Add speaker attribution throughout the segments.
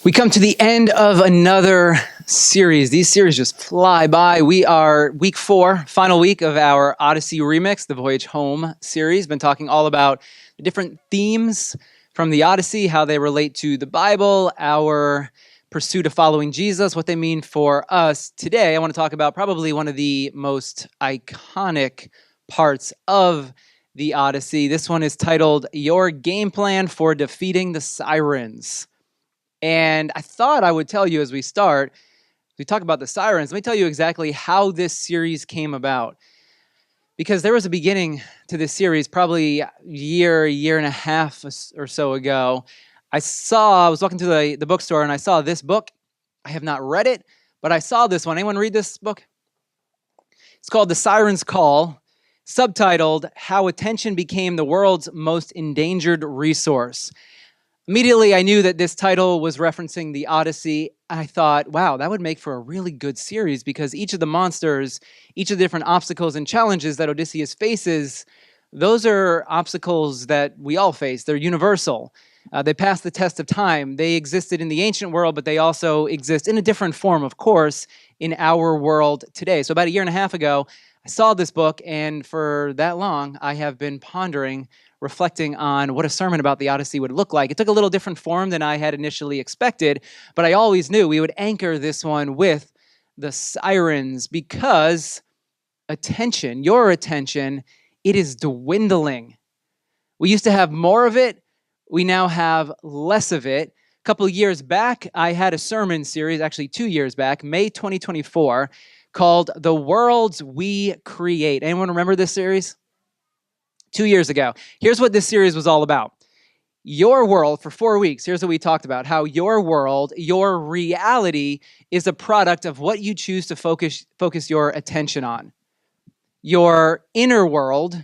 Speaker 1: We come to the end of another series. These series just fly by. We are week 4, final week of our Odyssey Remix, the Voyage Home series. Been talking all about the different themes from the Odyssey, how they relate to the Bible, our pursuit of following Jesus, what they mean for us. Today, I want to talk about probably one of the most iconic parts of the Odyssey. This one is titled, Your Game Plan for Defeating the Sirens. And I thought I would tell you as we start, we talk about the Sirens, let me tell you exactly how this series came about. Because there was a beginning to this series, probably a year and a half or so ago. I was walking to the bookstore and I saw this book. I have not read it, but I saw this one. Anyone read this book? It's called The Sirens' Call, subtitled, How Attention Became the World's Most Endangered Resource. Immediately, I knew that this title was referencing the Odyssey. I thought, wow, that would make for a really good series because each of the monsters, each of the different obstacles and challenges that Odysseus faces, those are obstacles that we all face. They're universal. They pass the test of time. They existed in the ancient world, but they also exist in a different form, of course, in our world today. So about a year and a half ago, I saw this book, and for that long, I have been pondering, reflecting on what a sermon about the Odyssey would look like. It took a little different form than I had initially expected, but I always knew we would anchor this one with the Sirens because attention, your attention, it is dwindling. We used to have more of it. We now have less of it. A couple of years back, I had a sermon series, actually 2 years back, May 2024, called The Worlds We Create. Anyone remember this series? 2 years ago. Here's what this series was all about. Your world, for 4 weeks, here's what we talked about, how your world, your reality is a product of what you choose to focus your attention on. Your inner world,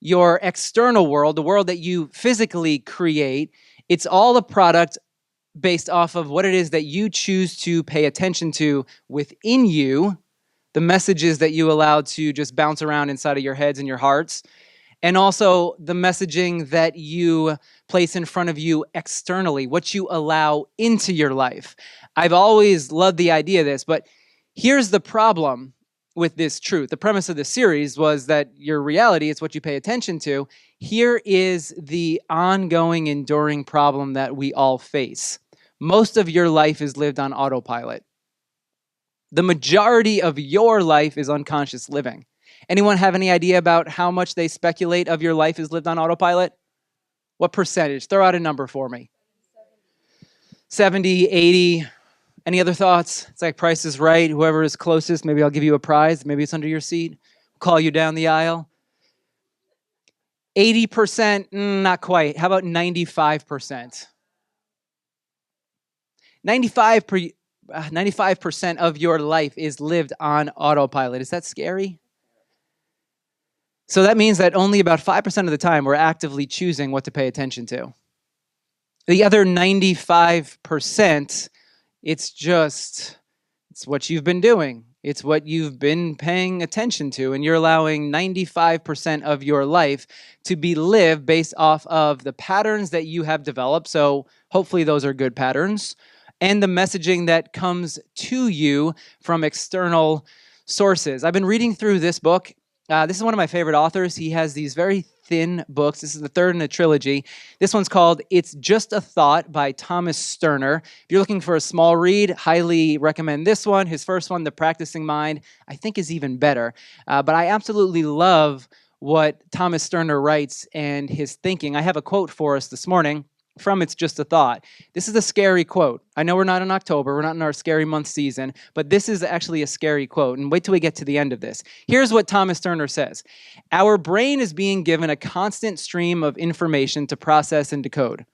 Speaker 1: your external world, the world that you physically create, it's all a product based off of what it is that you choose to pay attention to within you, the messages that you allow to just bounce around inside of your heads and your hearts, and also the messaging that you place in front of you externally, what you allow into your life. I've always loved the idea of this, but here's the problem with this truth. The premise of the series was that your reality is what you pay attention to. Here is the ongoing, enduring problem that we all face. Most of your life is lived on autopilot. The majority of your life is unconscious living. Anyone have any idea about how much they speculate of your life is lived on autopilot? What percentage? Throw out a number for me. 70, 80. Any other thoughts? It's like Price is Right. Whoever is closest, maybe I'll give you a prize. Maybe it's under your seat. Call you down the aisle. 80%, not quite. How about 95%? 95% of your life is lived on autopilot. Is that scary? So that means that only about 5% of the time we're actively choosing what to pay attention to. The other 95%, it's what you've been doing. It's what you've been paying attention to, and you're allowing 95% of your life to be lived based off of the patterns that you have developed. So hopefully those are good patterns. And the messaging that comes to you from external sources. I've been reading through this book. This is one of my favorite authors. He has these very thin books. This is the third in a trilogy. This one's called It's Just a Thought by Thomas Sterner. If you're looking for a small read, highly recommend this one. His first one, The Practicing Mind, I think is even better. But I absolutely love what Thomas Sterner writes and his thinking. I have a quote for us this morning from It's Just a Thought. This is a scary quote. I know we're not in October, we're not in our scary month season, but this is actually a scary quote, and wait till we get to the end of this. Here's what Thomas Sterner says. Our brain is being given a constant stream of information to process and decode.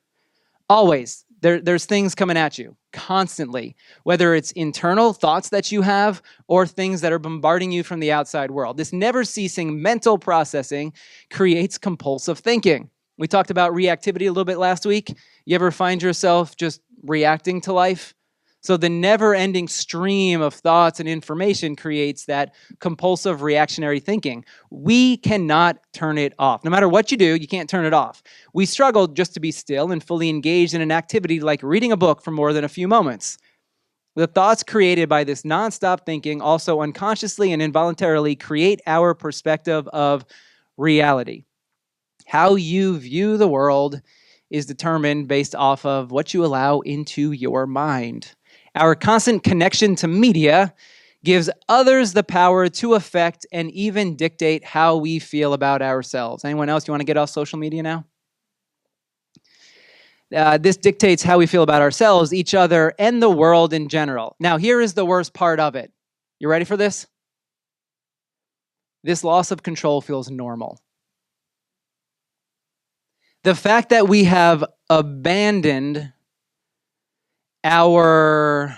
Speaker 1: Always. There's things coming at you constantly, whether it's internal thoughts that you have or things that are bombarding you from the outside world. This never-ceasing mental processing creates compulsive thinking. We talked about reactivity a little bit last week. You ever find yourself just reacting to life? So the never-ending stream of thoughts and information creates that compulsive reactionary thinking. We cannot turn it off. No matter what you do, you can't turn it off. We struggle just to be still and fully engaged in an activity like reading a book for more than a few moments. The thoughts created by this nonstop thinking also unconsciously and involuntarily create our perspective of reality. How you view the world is determined based off of what you allow into your mind. Our constant connection to media gives others the power to affect and even dictate how we feel about ourselves. Anyone else, you want to get off social media now? This dictates how we feel about ourselves, each other, and the world in general. Now, here is the worst part of it. You ready for this? This loss of control feels normal. The fact that we have abandoned our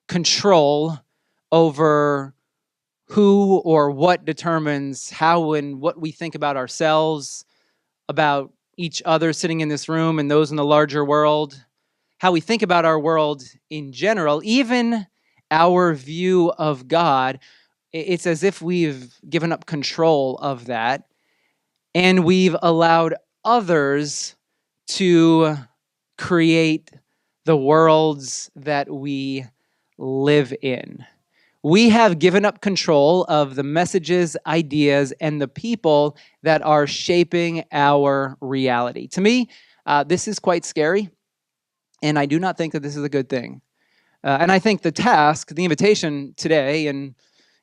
Speaker 1: control over who or what determines how and what we think about ourselves, about each other sitting in this room and those in the larger world, how we think about our world in general, even our view of God, it's as if we've given up control of that and we've allowed others to create the worlds that we live in. We have given up control of the messages, ideas, and the people that are shaping our reality. To me, this is quite scary, and I do not think that this is a good thing. And I think the task, the invitation today and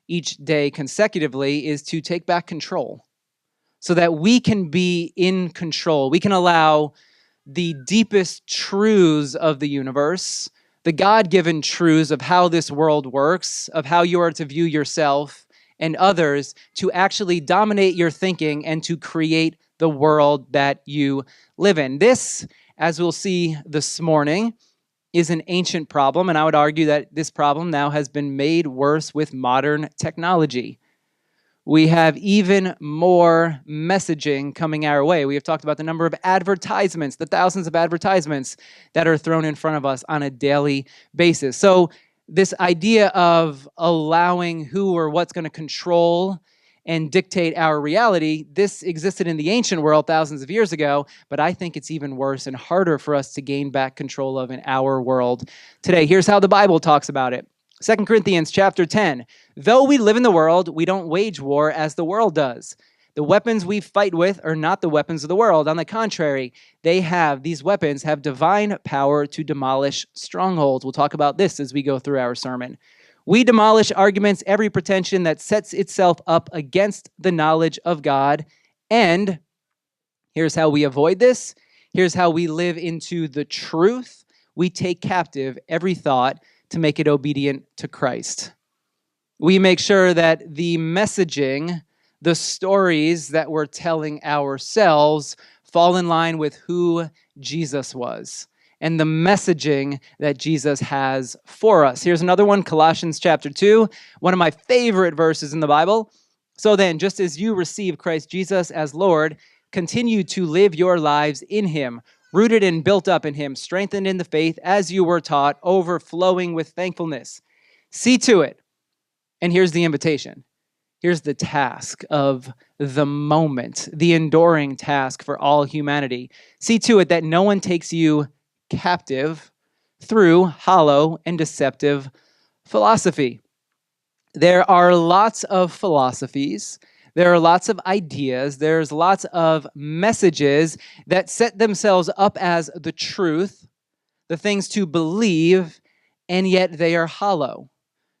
Speaker 1: each day consecutively is to take back control so that we can be in control. We can allow the deepest truths of the universe, the God-given truths of how this world works, of how you are to view yourself and others, to actually dominate your thinking and to create the world that you live in. This, as we'll see this morning, is an ancient problem, and I would argue that this problem now has been made worse with modern technology. We have even more messaging coming our way. We have talked about the number of advertisements, the thousands of advertisements that are thrown in front of us on a daily basis. So this idea of allowing who or what's going to control and dictate our reality, this existed in the ancient world thousands of years ago, but I think it's even worse and harder for us to gain back control of in our world today. Here's how the Bible talks about it. 2 Corinthians chapter 10, though we live in the world, we don't wage war as the world does. The weapons we fight with are not the weapons of the world. On the contrary, these weapons have divine power to demolish strongholds. We'll talk about this as we go through our sermon. We demolish arguments, every pretension that sets itself up against the knowledge of God. And here's how we avoid this. Here's how we live into the truth. We take captive every thought to make it obedient to Christ. We make sure that the messaging, the stories that we're telling ourselves fall in line with who Jesus was and the messaging that Jesus has for us. Here's another one, Colossians chapter 2, one of my favorite verses in the Bible. So then, just as you receive Christ Jesus as Lord, continue to live your lives in him, rooted and built up in him, strengthened in the faith as you were taught, overflowing with thankfulness. See to it. And here's the invitation. Here's the task of the moment, the enduring task for all humanity. See to it that no one takes you captive through hollow and deceptive philosophy. There are lots of philosophies. There are lots of ideas. There's lots of messages that set themselves up as the truth, the things to believe, and yet they are hollow.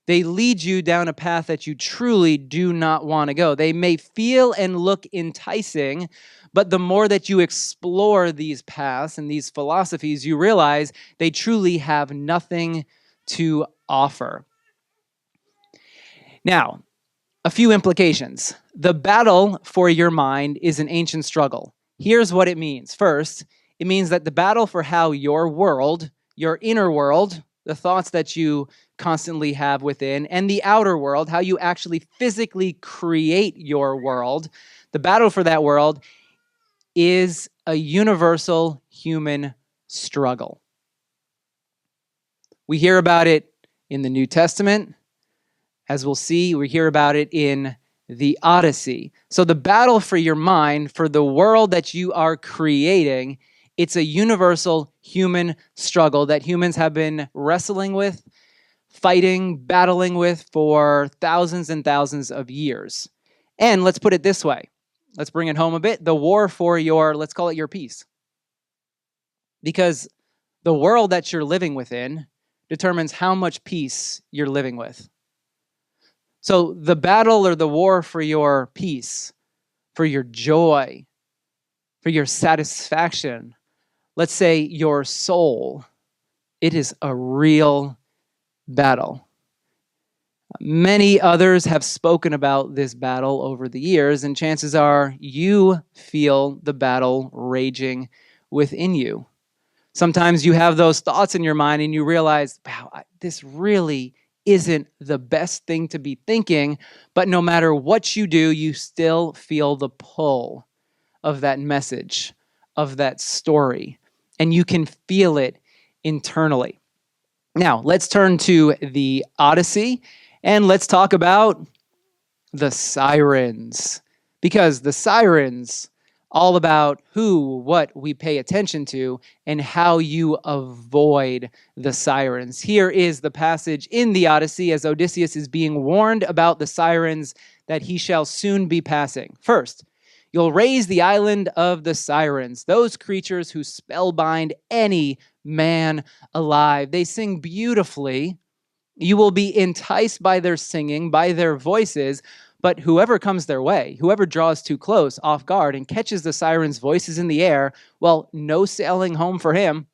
Speaker 1: They lead you down a path that you truly do not want to go. They may feel and look enticing, but the more that you explore these paths and these philosophies, you realize they truly have nothing to offer. Now, a few implications. The battle for your mind is an ancient struggle. Here's what it means. First, it means that the battle for how your world, your inner world, the thoughts that you constantly have within, and the outer world, how you actually physically create your world, the battle for that world is a universal human struggle. We hear about it in the New Testament. As we'll see, we hear about it in the Odyssey. So the battle for your mind, for the world that you are creating, it's a universal human struggle that humans have been wrestling with, fighting, battling with for thousands and thousands of years. And let's put it this way. Let's bring it home a bit. The war for your, let's call it your peace. Because the world that you're living within determines how much peace you're living with. So the battle or the war for your peace, for your joy, for your satisfaction, let's say your soul, it is a real battle. Many others have spoken about this battle over the years, and chances are you feel the battle raging within you. Sometimes you have those thoughts in your mind and you realize, wow, this really isn't the best thing to be thinking, but no matter what you do, you still feel the pull of that message, of that story, and you can feel it internally. Now, let's turn to the Odyssey and let's talk about the Sirens, because the Sirens, all about who, what we pay attention to, and how you avoid the Sirens. Here is the passage in the Odyssey as Odysseus is being warned about the Sirens that he shall soon be passing. First, you'll raise the island of the Sirens, those creatures who spellbind any man alive. They sing beautifully. You will be enticed by their singing, by their voices, but whoever comes their way, whoever draws too close, off guard, and catches the Sirens' voices in the air, well, no sailing home for him,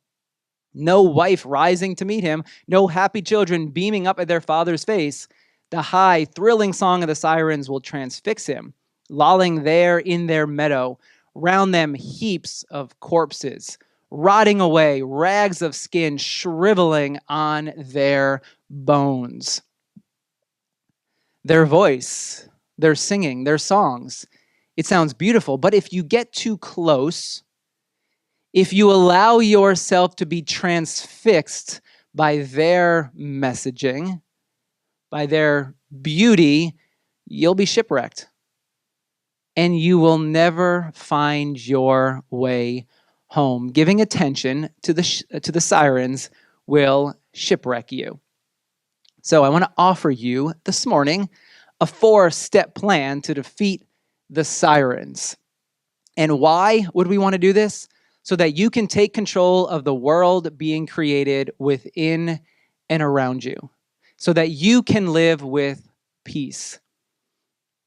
Speaker 1: no wife rising to meet him, no happy children beaming up at their father's face. The high, thrilling song of the Sirens will transfix him, lolling there in their meadow, round them heaps of corpses, rotting away, rags of skin shriveling on their bones. Their voice, their singing, their songs, it sounds beautiful, but if you get too close, if you allow yourself to be transfixed by their messaging, by their beauty, you'll be shipwrecked. And you will never find your way home. Giving attention to the Sirens will shipwreck you. So I want to offer you this morning a 4-step plan to defeat the Sirens. And why would we want to do this? So that you can take control of the world being created within and around you. So that you can live with peace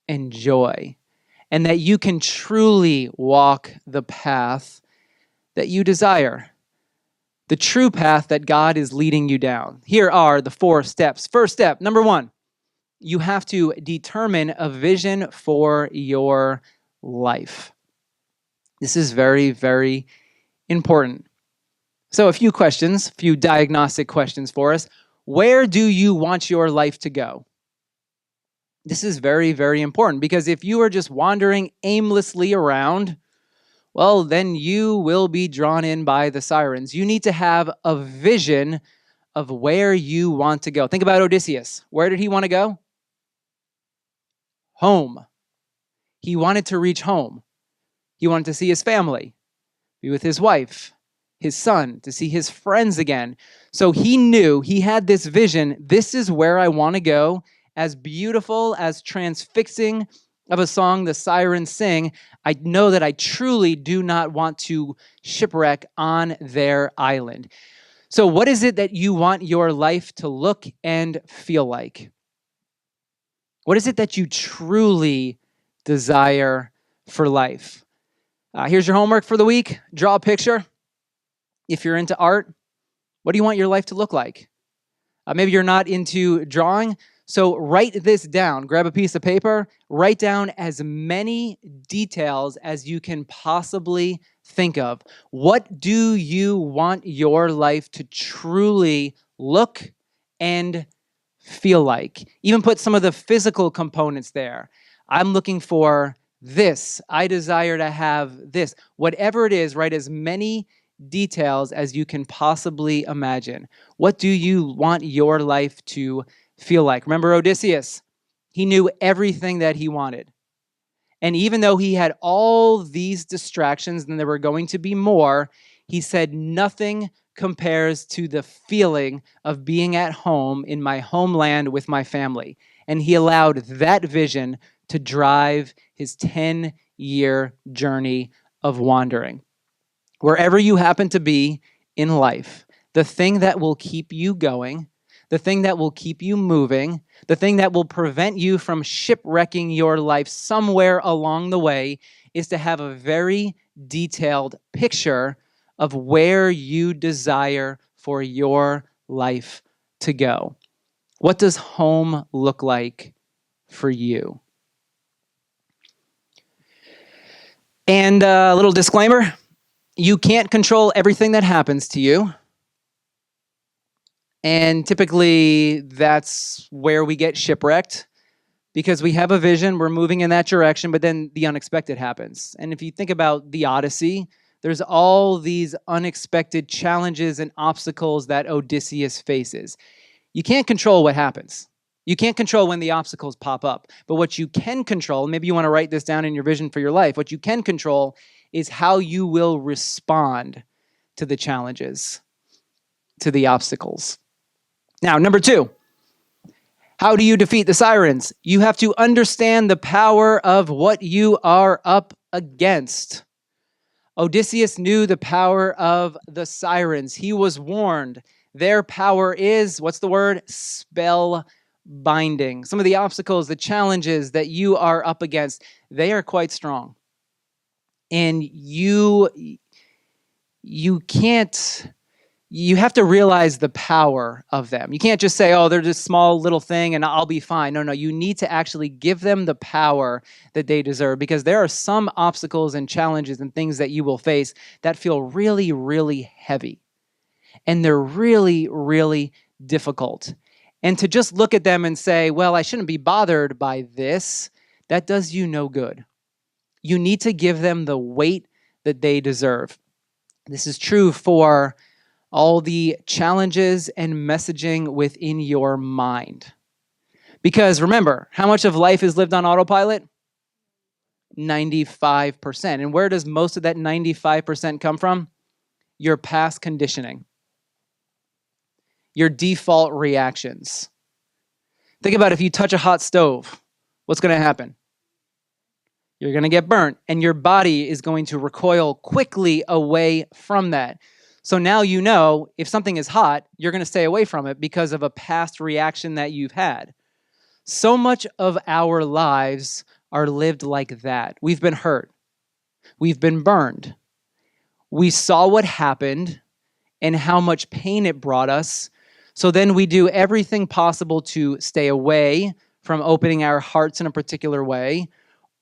Speaker 1: and joy. And that you can truly walk the path that you desire. The true path that God is leading you down. Here are the 4 steps. First step, number 1, you have to determine a vision for your life. This is very, very important. So a few questions, a few diagnostic questions for us. Where do you want your life to go? This is very, very important because if you are just wandering aimlessly around, well, then you will be drawn in by the Sirens. You need to have a vision of where you want to go. Think about Odysseus. Where did he want to go? Home. He wanted to reach home. He wanted to see his family, be with his wife, his son, to see his friends again. So he knew, he had this vision, this is where I want to go. As beautiful, as transfixing of a song the Sirens sing, I know that I truly do not want to shipwreck on their island. So what is it that you want your life to look and feel like? What is it that you truly desire for life? Here's your homework for the week. Draw a picture. If you're into art, what do you want your life to look like? Maybe you're not into drawing, so write this down. Grab a piece of paper, write down as many details as you can possibly think of. What do you want your life to truly look and feel like? Even put some of the physical components there. I'm looking for this. I desire to have this. Whatever it is, write as many details as you can possibly imagine. What do you want your life to feel like? Remember Odysseus? He knew everything that he wanted. And even though he had all these distractions, and there were going to be more, he said, nothing compares to the feeling of being at home in my homeland with my family. And he allowed that vision to drive his 10-year journey of wandering. Wherever you happen to be in life, the thing that will keep you going, the thing that will keep you moving, the thing that will prevent you from shipwrecking your life somewhere along the way is to have a very detailed picture of where you desire for your life to go. What does home look like for you? And a little disclaimer, you can't control everything that happens to you. And typically that's where we get shipwrecked because we have a vision, we're moving in that direction, but then the unexpected happens. And if you think about the Odyssey, there's all these unexpected challenges and obstacles that Odysseus faces. You can't control what happens. You can't control when the obstacles pop up. But what you can control, maybe you want to write this down in your vision for your life, what you can control is how you will respond to the challenges, to the obstacles. Now, number 2, how do you defeat the Sirens? You have to understand the power of what you are up against. Odysseus knew the power of the Sirens. He was warned. Their power is, what's the word? Spell binding. Some of the obstacles, the challenges that you are up against, they are quite strong. And you have to realize the power of them. You can't just say, oh, they're this small little thing and I'll be fine. No, you need to actually give them the power that they deserve because there are some obstacles and challenges and things that you will face that feel really, really heavy. And they're really, really difficult. And to just look at them and say, well, I shouldn't be bothered by this, that does you no good. You need to give them the weight that they deserve. This is true for all the challenges and messaging within your mind. Because remember, how much of life is lived on autopilot? 95%. And where does most of that 95% come from? Your past conditioning. Your default reactions. Think about if you touch a hot stove, what's going to happen? You're going to get burnt, and your body is going to recoil quickly away from that. So now you know if something is hot, you're going to stay away from it because of a past reaction that you've had. So much of our lives are lived like that. We've been hurt. We've been burned. We saw what happened and how much pain it brought us. So then we do everything possible to stay away from opening our hearts in a particular way,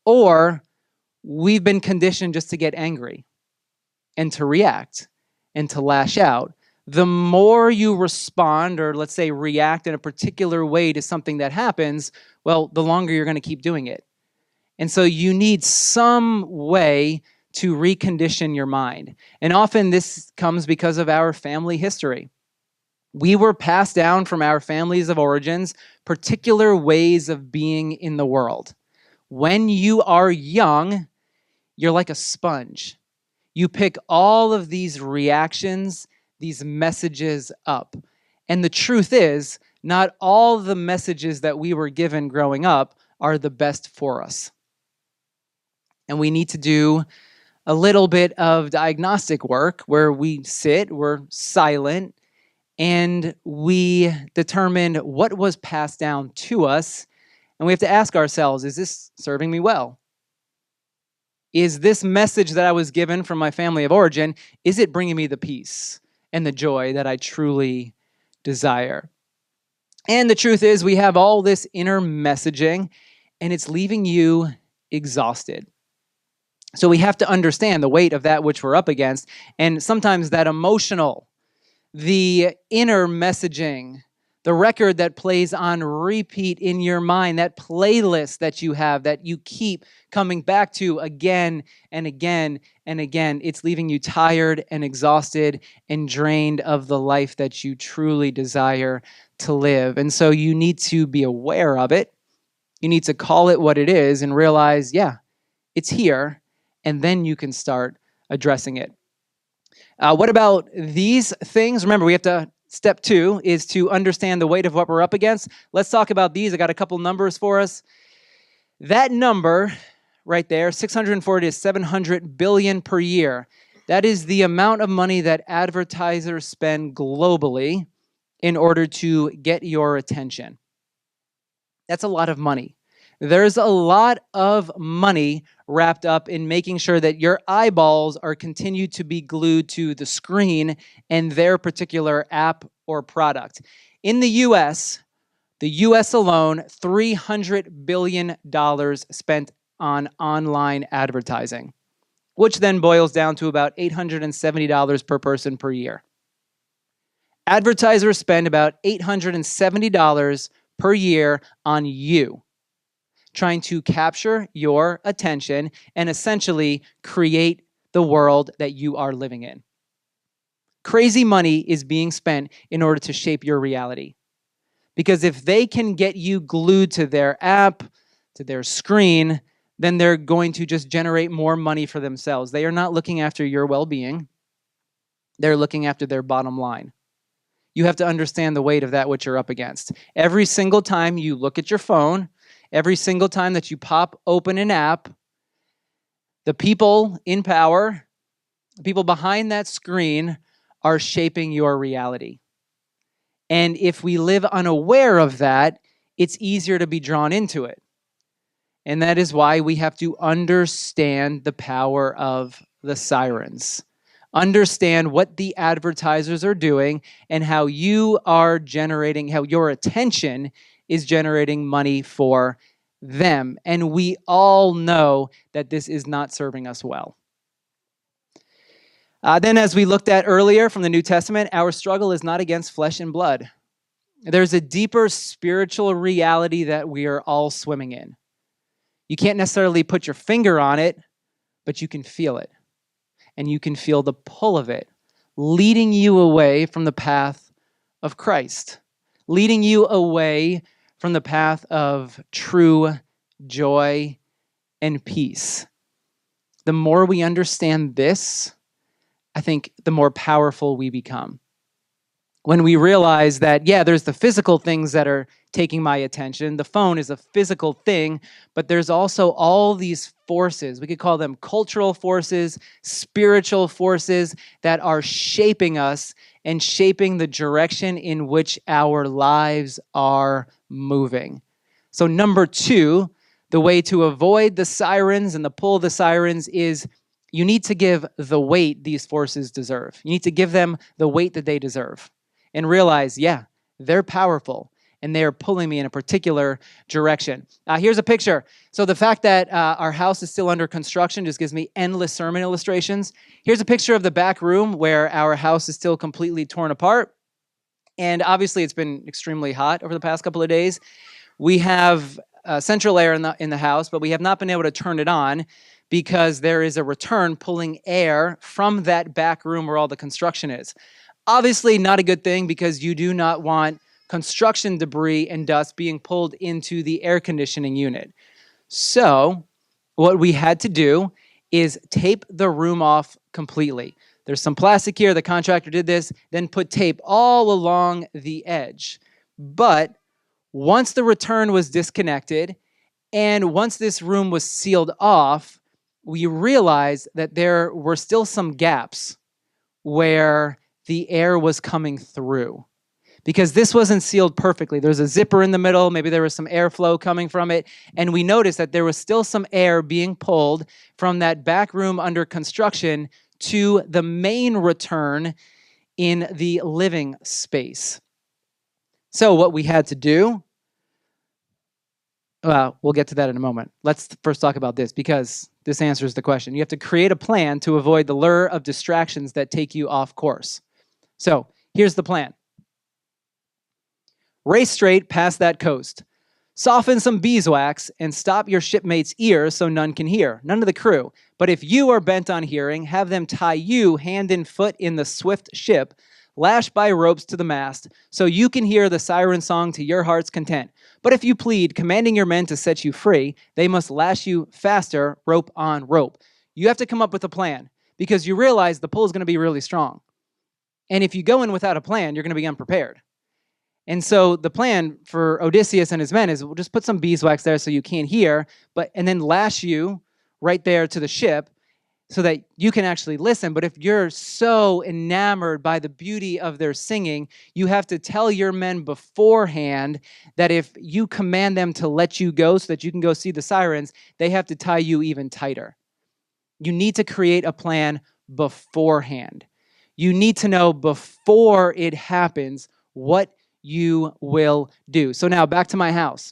Speaker 1: or we've been conditioned just to get angry and to react and to lash out. The more you respond or let's say react in a particular way to something that happens, well, the longer you're going to keep doing it. And so you need some way to recondition your mind. And often this comes because of our family history. We were passed down from our families of origins particular ways of being in the world. When you are young, you're like a sponge. You pick all of these reactions, these messages up. And the truth is, not all the messages that we were given growing up are the best for us. And we need to do a little bit of diagnostic work where we sit, we're silent, and we determine what was passed down to us. And we have to ask ourselves, is this serving me well? Is this message that I was given from my family of origin, is it bringing me the peace and the joy that I truly desire? And the truth is, we have all this inner messaging, and it's leaving you exhausted. So we have to understand the weight of that which we're up against, and sometimes that emotional, the inner messaging, the record that plays on repeat in your mind, that playlist that you have that you keep coming back to again and again and again. It's leaving you tired and exhausted and drained of the life that you truly desire to live. And so you need to be aware of it. You need to call it what it is and realize, yeah, it's here. And then you can start addressing it. What about these things? Remember, we have to, step 2 is to understand the weight of what we're up against. Let's talk about these. I got a couple numbers for us. That number right there, 640 to 700 billion per year. That is the amount of money that advertisers spend globally in order to get your attention. That's a lot of money. There's a lot of money wrapped up in making sure that your eyeballs are continued to be glued to the screen and their particular app or product. In the US alone, $300 billion spent on online advertising, which then boils down to about $870 per person per year. Advertisers spend about $870 per year on you, trying to capture your attention and essentially create the world that you are living in. Crazy money is being spent in order to shape your reality. Because if they can get you glued to their app, to their screen, then they're going to just generate more money for themselves. They are not looking after your well-being. They're looking after their bottom line. You have to understand the weight of that which you're up against. Every single time you look at your phone, every single time that you pop open an app, the people in power, the people behind that screen are shaping your reality. And if we live unaware of that, it's easier to be drawn into it. And that is why we have to understand the power of the sirens. Understand what the advertisers are doing and how you are generating, how your attention is generating money for them. And we all know that this is not serving us well. Then, as we looked at earlier from the New Testament, our struggle is not against flesh and blood. There's a deeper spiritual reality that we are all swimming in. You can't necessarily put your finger on it, but you can feel it. And you can feel the pull of it, leading you away from the path of Christ, leading you away from the path of true joy and peace. The more we understand this, I think the more powerful we become. When we realize that, yeah, there's the physical things that are taking my attention. The phone is a physical thing, but there's also all these forces. We could call them cultural forces, spiritual forces that are shaping us and shaping the direction in which our lives are moving. So number 2, the way to avoid the sirens and the pull of the sirens is you need to give the weight these forces deserve. You need to give them the weight that they deserve. And realize, yeah, they're powerful and they are pulling me in a particular direction. Here's a picture. So the fact that our house is still under construction just gives me endless sermon illustrations. Here's a picture of the back room where our house is still completely torn apart. And obviously it's been extremely hot over the past couple of days. We have central air in the house, but we have not been able to turn it on because there is a return pulling air from that back room where all the construction is. Obviously not a good thing because you do not want construction debris and dust being pulled into the air conditioning unit. So what we had to do is tape the room off completely. There's some plastic here, the contractor did this, then put tape all along the edge. But once the return was disconnected and once this room was sealed off, we realized that there were still some gaps where the air was coming through because this wasn't sealed perfectly. There's a zipper in the middle. Maybe there was some airflow coming from it. And we noticed that there was still some air being pulled from that back room under construction to the main return in the living space. So what we had to do, well, we'll get to that in a moment. Let's first talk about this because this answers the question. You have to create a plan to avoid the lure of distractions that take you off course. So here's the plan. Race straight past that coast. Soften some beeswax and stop your shipmates' ears so none can hear, none of the crew. But if you are bent on hearing, have them tie you hand and foot in the swift ship, lashed by ropes to the mast, so you can hear the siren song to your heart's content. But if you plead, commanding your men to set you free, they must lash you faster, rope on rope. You have to come up with a plan, because you realize the pull is going to be really strong. And if you go in without a plan, you're going to be unprepared. And so the plan for Odysseus and his men is we'll just put some beeswax there so you can't hear, and then lash you right there to the ship so that you can actually listen. But if you're so enamored by the beauty of their singing, you have to tell your men beforehand that if you command them to let you go so that you can go see the sirens, they have to tie you even tighter. You need to create a plan beforehand. You need to know before it happens what you will do. So now back to my house.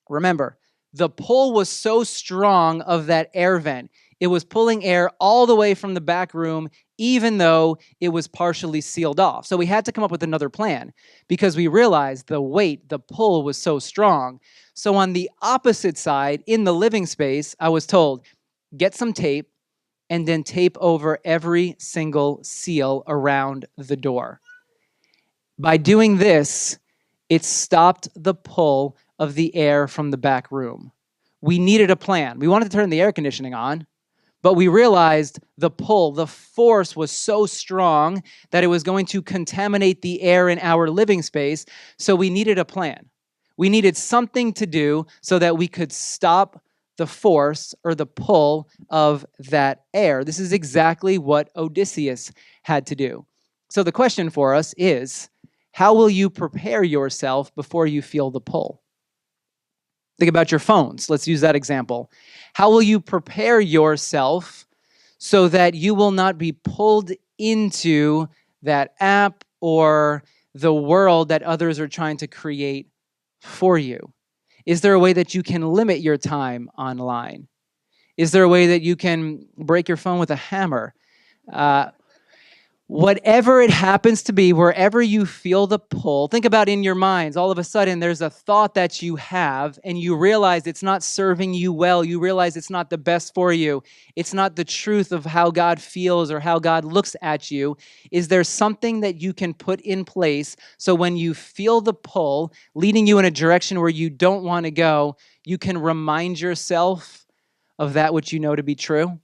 Speaker 1: Remember, the pull was so strong of that air vent. It was pulling air all the way from the back room, even though it was partially sealed off. So we had to come up with another plan because we realized the weight, the pull was so strong. So on the opposite side, in the living space, I was told, get some tape and then tape over every single seal around the door. By doing this, it stopped the pull of the air from the back room. We needed a plan. We wanted to turn the air conditioning on, but we realized the pull, the force was so strong that it was going to contaminate the air in our living space, so we needed a plan. We needed something to do so that we could stop the force or the pull of that air. This is exactly what Odysseus had to do. So the question for us is, how will you prepare yourself before you feel the pull? Think about your phones. Let's use that example. How will you prepare yourself so that you will not be pulled into that app or the world that others are trying to create for you? Is there a way that you can limit your time online? Is there a way that you can break your phone with a hammer? Whatever it happens to be, wherever you feel the pull, think about in your minds, all of a sudden there's a thought that you have and you realize it's not serving you well. You realize it's not the best for you. It's not the truth of how God feels or how God looks at you. Is there something that you can put in place so when you feel the pull leading you in a direction where you don't want to go, you can remind yourself of that which you know to be true?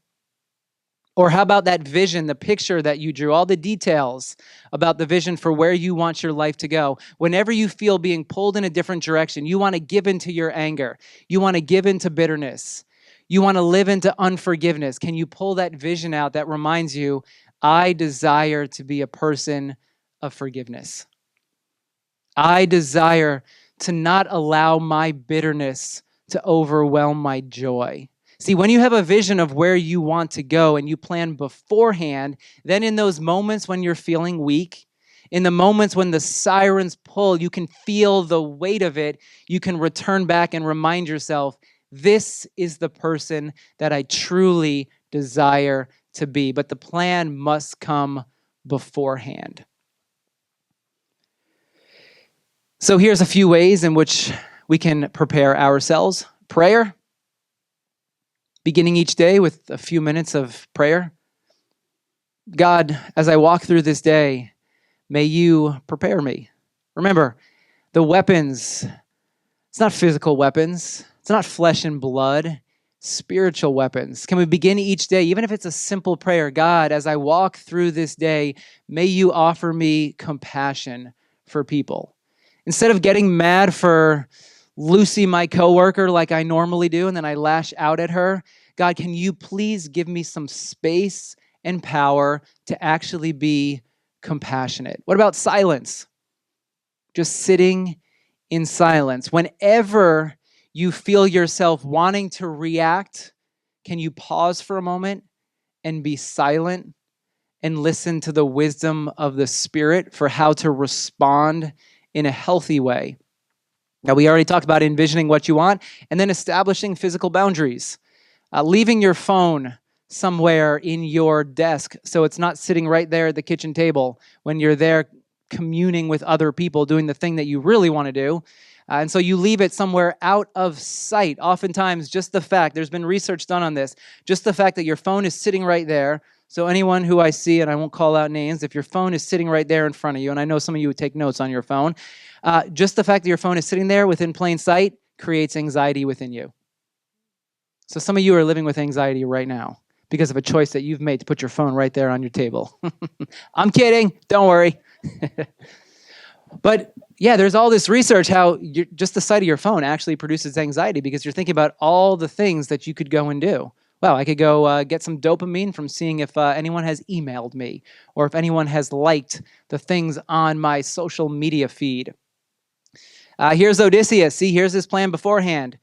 Speaker 1: Or how about that vision, the picture that you drew, all the details about the vision for where you want your life to go? Whenever you feel being pulled in a different direction, you want to give into your anger. You want to give into bitterness. You want to live into unforgiveness. Can you pull that vision out that reminds you, I desire to be a person of forgiveness. I desire to not allow my bitterness to overwhelm my joy. See, when you have a vision of where you want to go and you plan beforehand, then in those moments when you're feeling weak, in the moments when the sirens pull, you can feel the weight of it, you can return back and remind yourself, this is the person that I truly desire to be. But the plan must come beforehand. So here's a few ways in which we can prepare ourselves. Prayer. Beginning each day with a few minutes of prayer. God, as I walk through this day, may you prepare me. Remember, the weapons, it's not physical weapons. It's not flesh and blood, spiritual weapons. Can we begin each day, even if it's a simple prayer? God, as I walk through this day, may you offer me compassion for people. Instead of getting mad for Lucy, my coworker, like I normally do, and then I lash out at her, God, can you please give me some space and power to actually be compassionate? What about silence? Just sitting in silence. Whenever you feel yourself wanting to react, can you pause for a moment and be silent and listen to the wisdom of the Spirit for how to respond in a healthy way? Now, we already talked about envisioning what you want and then establishing physical boundaries. Leaving your phone somewhere in your desk so it's not sitting right there at the kitchen table when you're there communing with other people, doing the thing that you really want to do. And so you leave it somewhere out of sight. Oftentimes, just the fact, there's been research done on this, just the fact that your phone is sitting right there. So anyone who I see, and I won't call out names, if your phone is sitting right there in front of you, and I know some of you would take notes on your phone, just the fact that your phone is sitting there within plain sight creates anxiety within you. So some of you are living with anxiety right now because of a choice that you've made to put your phone right there on your table. I'm kidding. Don't worry. But yeah, there's all this research how just the sight of your phone actually produces anxiety because you're thinking about all the things that you could go and do. Well, I could go get some dopamine from seeing if anyone has emailed me or if anyone has liked the things on my social media feed. Here's Odysseus. See, here's his plan beforehand.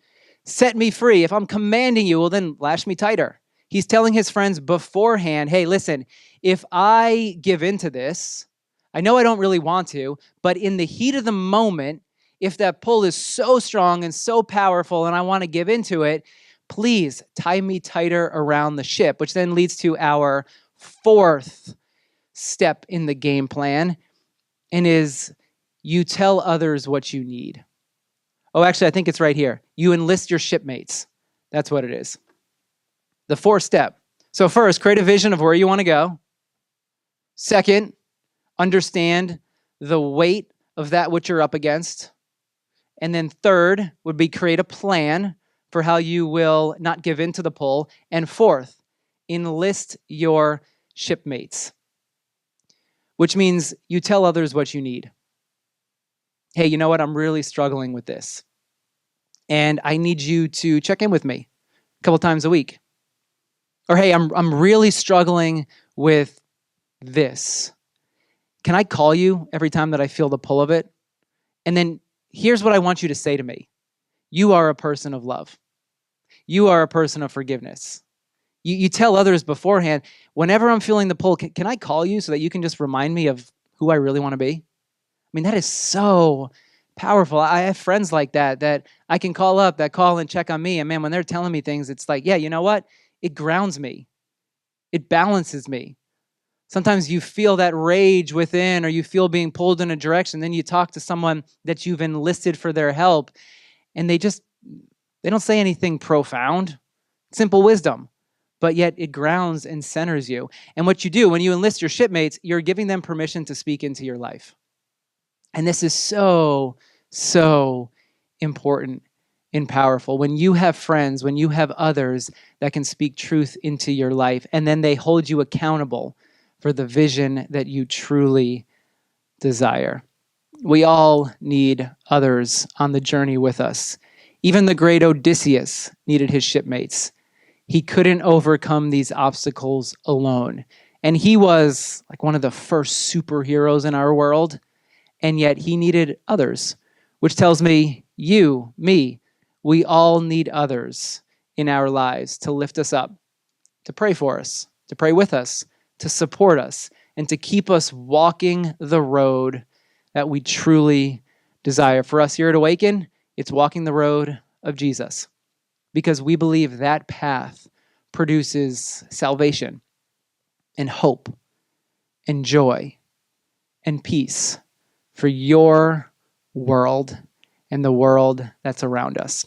Speaker 1: Set me free. If I'm commanding you, well, then lash me tighter. He's telling his friends beforehand, hey, listen, if I give into this, I know I don't really want to, but in the heat of the moment, if that pull is so strong and so powerful and I want to give into it, please tie me tighter around the ship, which then leads to our fourth step in the game plan, and is you tell others what you need. Oh, actually, I think it's right here. You enlist your shipmates. That's what it is. The fourth step. So first, create a vision of where you want to go. Second, understand the weight of that which you're up against. And then third would be create a plan for how you will not give in to the pull. And fourth, enlist your shipmates, which means you tell others what you need. Hey, you know what? I'm really struggling with this. And I need you to check in with me a couple times a week. Or, hey, I'm really struggling with this. Can I call you every time that I feel the pull of it? And then here's what I want you to say to me. You are a person of love. You are a person of forgiveness. You tell others beforehand, whenever I'm feeling the pull, can I call you so that you can just remind me of who I really want to be? I mean, that is so powerful. I have friends like that I can call up, that call and check on me. And man, when they're telling me things, it's like, yeah, you know what? It grounds me. It balances me. Sometimes you feel that rage within, or you feel being pulled in a direction. Then you talk to someone that you've enlisted for their help, and they don't say anything profound, simple wisdom, but yet it grounds and centers you. And what you do when you enlist your shipmates, you're giving them permission to speak into your life. And this is so, so important and powerful. When you have friends, when you have others that can speak truth into your life, and then they hold you accountable for the vision that you truly desire. We all need others on the journey with us. Even the great Odysseus needed his shipmates. He couldn't overcome these obstacles alone. And he was like one of the first superheroes in our world, and yet he needed others, which tells me, you, me, we all need others in our lives to lift us up, to pray for us, to pray with us, to support us, and to keep us walking the road that we truly desire. For us here at Awaken, it's walking the road of Jesus, because we believe that path produces salvation and hope and joy and peace for your world and the world that's around us.